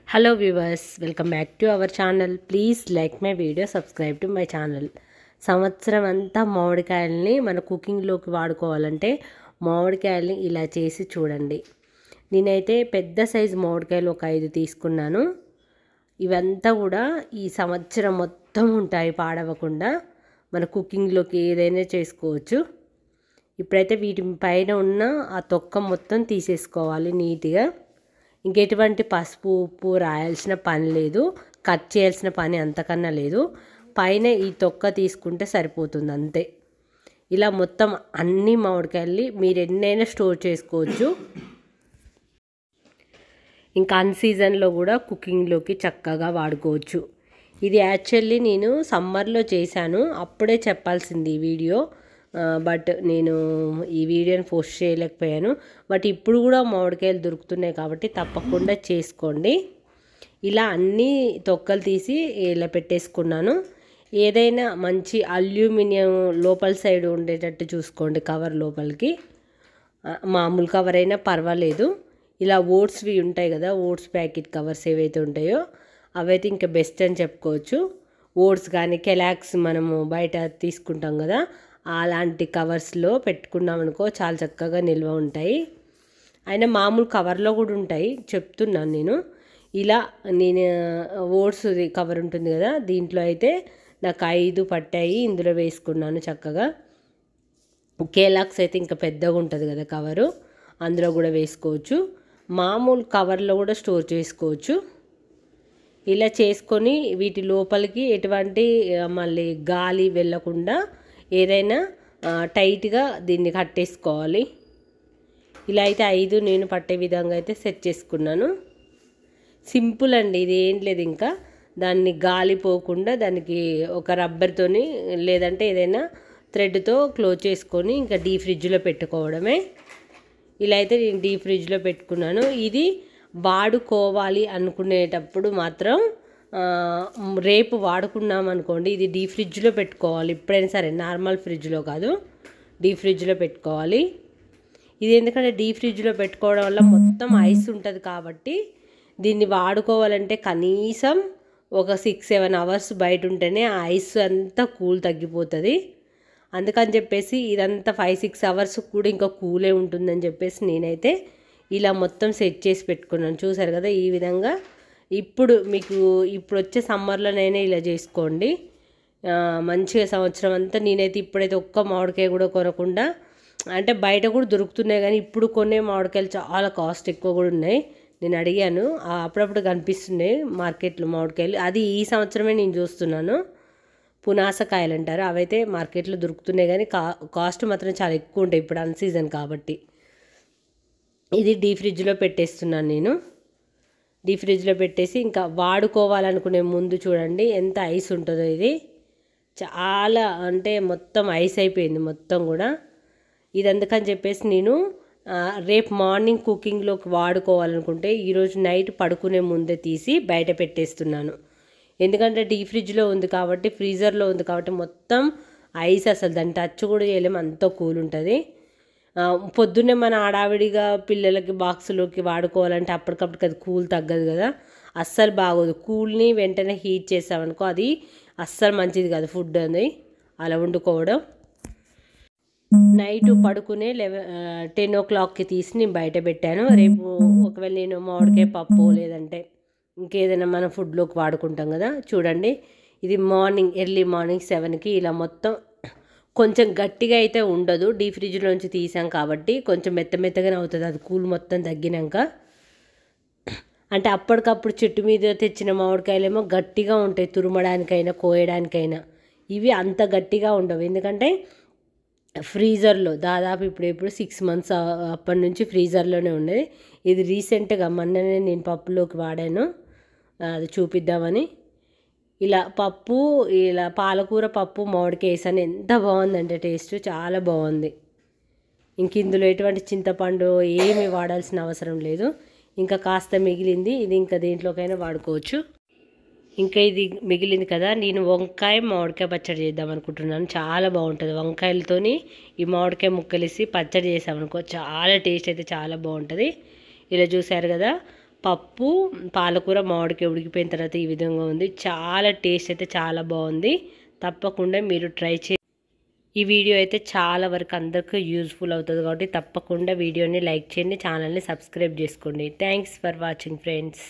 Hello viewers, welcome back to our channel. Please like my video, subscribe to my channel. సంవత్సరం అంతా మామిడికాయలని మన కుకింగ్లోకి వాడుకోవాలంటే మామిడికాయలని ఇలా చేసి చూడండి. నేనైతే పెద్ద సైజు మామిడికాయలు ఒక 5 తీసుకున్నాను. ఇవంతా కూడా ఈ సంవత్సరం మొత్తం ఉంటాయి, పాడవకుండా. మన కుకింగ్లోకి ఏదైనా చేసుకోవచ్చు. ఇప్పుడైతే వీటి పైన ఉన్న ఆ తొక్క మొత్తం తీసేసుకోవాలి నీట్గా. ఇంకెటువంటి పసుపు ఉప్పు రాయాల్సిన పని లేదు, కట్ చేయాల్సిన పని అంతకన్నా లేదు. పైన ఈ తొక్క తీసుకుంటే సరిపోతుంది అంతే. ఇలా మొత్తం అన్ని మామిడికాయల్ని మీరు ఎన్నైనా స్టోర్ చేసుకోవచ్చు. ఇంకా అన్ సీజన్లో కూడా కుకింగ్లోకి చక్కగా వాడుకోవచ్చు. ఇది యాక్చువల్లీ నేను సమ్మర్లో చేశాను, అప్పుడే చెప్పాల్సింది ఈ వీడియో. బట్ నేను ఈ వీడియోని పోస్ట్ చేయలేకపోయాను. బట్ ఇప్పుడు కూడా మామిడికాయలు దొరుకుతున్నాయి కాబట్టి తప్పకుండా చేసుకోండి. ఇలా అన్నీ తొక్కలు తీసి ఇలా పెట్టేసుకున్నాను. ఏదైనా మంచి అల్యూమినియం లోపల సైడ్ ఉండేటట్టు చూసుకోండి, కవర్ లోపలికి. మామూలు కవర్ అయినా పర్వాలేదు. ఇలా ఓట్స్వి ఉంటాయి కదా, ఓట్స్ ప్యాకెట్ కవర్స్ ఏవైతే ఉంటాయో అవైతే ఇంకా బెస్ట్ అని చెప్పుకోవచ్చు. ఓట్స్ కానీ కెలాక్స్ మనము బయట తీసుకుంటాం కదా, అలాంటి కవర్స్లో పెట్టుకున్నాం అనుకో చాలా చక్కగా నిల్వ ఉంటాయి. అయినా మామూలు కవర్లో కూడా ఉంటాయి, చెప్తున్నాను నేను. ఇలా నేను ఓట్స్ కవర్ ఉంటుంది కదా, దీంట్లో అయితే నాకు 5 పట్టాయి, ఇందులో వేసుకున్నాను చక్కగా. కేలాక్స్ అయితే ఇంకా పెద్దగా ఉంటుంది కదా కవరు, అందులో కూడా వేసుకోవచ్చు. మామూలు కవర్లో కూడా స్టోర్ చేసుకోవచ్చు. ఇలా చేసుకొని వీటి లోపలికి ఎటువంటి మళ్ళీ గాలి వెళ్ళకుండా ఏదైనా టైట్గా దీన్ని కట్టేసుకోవాలి. ఇలా అయితే 5 నేను పట్టే విధంగా అయితే సెట్ చేసుకున్నాను. సింపుల్ అండి, ఇది ఏం లేదు. ఇంకా దాన్ని గాలి పోకుండా దానికి ఒక రబ్బర్తోని లేదంటే ఏదైనా థ్రెడ్తో క్లోజ్ చేసుకొని ఇంకా డీప్ ఫ్రిడ్జ్లో పెట్టుకోవడమే. ఇలా అయితే నేను డీప్ ఫ్రిడ్జ్లో పెట్టుకున్నాను. ఇది వాడుకోవాలి అనుకునేటప్పుడు మాత్రం రేపు వాడుకున్నాం అనుకోండి, ఇది డీప్ ఫ్రిడ్జ్లో పెట్టుకోవాలి. ఎప్పుడైనా సరే నార్మల్ ఫ్రిడ్జ్లో కాదు, డీప్ ఫ్రిడ్జ్లో పెట్టుకోవాలి. ఇది ఎందుకంటే డీప్ ఫ్రిడ్జ్లో పెట్టుకోవడం వల్ల మొత్తం ఐస్ ఉంటుంది కాబట్టి దీన్ని వాడుకోవాలంటే కనీసం ఒక 6-7 అవర్స్ బయట ఉంటేనే ఆ ఐస్ అంతా కూల్ తగ్గిపోతుంది. అందుకని చెప్పేసి ఇదంతా 5-6 అవర్స్ కూడా ఇంకా కూలే ఉంటుందని చెప్పేసి నేనైతే ఇలా మొత్తం సెట్ చేసి పెట్టుకున్నాను. చూసారు కదా ఈ విధంగా. ఇప్పుడు మీకు ఇప్పుడు వచ్చే సమ్మర్లోనైనా ఇలా చేసుకోండి, మంచిగా సంవత్సరం అంతా. నేనైతే ఇప్పుడైతే ఒక్క మామిడికాయ కూడా కొనకుండా, అంటే బయట కూడా దొరుకుతున్నాయి కానీ ఇప్పుడు కొనే మామిడికాయలు చాలా కాస్ట్ ఎక్కువ కూడా ఉన్నాయి. నేను అడిగాను, అప్పుడప్పుడు కనిపిస్తున్నాయి మార్కెట్లో మామిడికాయలు. అది ఈ సంవత్సరమే నేను చూస్తున్నాను. పునాసకాయలు అంటారు, అవైతే మార్కెట్లో దొరుకుతున్నాయి కానీ కాస్ట్ మాత్రం చాలా ఎక్కువ ఉంటాయి ఇప్పుడు అన్ సీజన్ కాబట్టి. ఇది డీప్ ఫ్రిడ్జ్లో పెట్టేస్తున్నాను నేను. డీప్ ఫ్రిడ్జ్లో పెట్టేసి ఇంకా వాడుకోవాలనుకునే ముందు చూడండి ఎంత ఐస్ ఉంటుందో. ఇది చాలా అంటే మొత్తం ఐస్ అయిపోయింది మొత్తం కూడా. ఇది అందుకని చెప్పేసి నేను రేపు మార్నింగ్ కుకింగ్లోకి వాడుకోవాలనుకుంటే ఈరోజు నైట్ పడుకునే ముందే తీసి బయట పెట్టేస్తున్నాను. ఎందుకంటే డీప్ ఫ్రిడ్జ్లో ఉంది కాబట్టి, ఫ్రీజర్లో ఉంది కాబట్టి మొత్తం ఐస్, అసలు దాన్ని టచ్ కూడా చేయలేము, అంత కూల్ ఉంటుంది. పొద్దున్నే మన హడావిడిగా పిల్లలకి బాక్సులోకి వాడుకోవాలంటే అప్పటికప్పటికి అది కూల్ తగ్గదు కదా, అస్సలు బాగోదు. కూల్ని వెంటనే హీట్ చేసామనుకో అది అస్సలు మంచిది కాదు ఫుడ్ అనేది అలా వండుకోవడం. నైట్ పడుకునే 10 o'clockకి తీసి నేను బయట పెట్టాను. రేపు ఒకవేళ నేను మామిడికాయ పప్పు లేదంటే ఇంకేదైనా మనం ఫుడ్లోకి వాడుకుంటాం కదా, చూడండి. ఇది ఎర్లీ మార్నింగ్ 7కి ఇలా మొత్తం. కొంచెం గట్టిగా అయితే ఉండదు, డీప్ ఫ్రిడ్జ్లోంచి తీసాం కాబట్టి కొంచెం మెత్తగానే అవుతుంది అది కూల్ మొత్తం తగ్గినాక. అంటే అప్పటికప్పుడు చెట్టు మీద తెచ్చిన మామిడికాయలేమో గట్టిగా ఉంటాయి, తురుమడానికైనా కోయడానికైనా. ఇవి అంత గట్టిగా ఉండవు, ఎందుకంటే ఫ్రీజర్లో దాదాపు ఇప్పుడు 6 months అప్పటి నుంచి ఫ్రీజర్లోనే ఉండేది. ఇది రీసెంట్గా మొన్ననే నేను పప్పులోకి వాడాను, అది చూపిద్దామని. ఇలా పప్పు, ఇలా పాలకూర పప్పు మామిడికాయ వేసాను, ఎంత బాగుందంటే టేస్ట్ చాలా బాగుంది. ఇంక ఇందులో ఎటువంటి చింతపండు ఏమి వాడాల్సిన అవసరం లేదు. ఇంకా కాస్త మిగిలింది, ఇది ఇంకా దేంట్లోకైనా వాడుకోవచ్చు. ఇంకా ఇది మిగిలింది కదా, నేను వంకాయ మామిడికాయ పచ్చడి చేద్దాం అనుకుంటున్నాను. చాలా బాగుంటుంది వంకాయలతోని ఈ మామిడికాయ ముక్కలేసి పచ్చడి చేసామనుకో, చాలా టేస్ట్ అయితే చాలా బాగుంటుంది. ఇలా చూసారు కదా, పప్పు పాలకూర మామిడికాయ ఉడికిపోయిన తర్వాత ఈ విధంగా ఉంది. చాలా టేస్ట్ అయితే చాలా బాగుంది. తప్పకుండా మీరు ట్రై ఈ వీడియో అయితే చాలా వరకు అందరికీ యూజ్ఫుల్ అవుతుంది కాబట్టి తప్పకుండా వీడియోని లైక్ చేయండి, ఛానల్ని సబ్స్క్రైబ్ చేసుకోండి. Thanks for watching friends.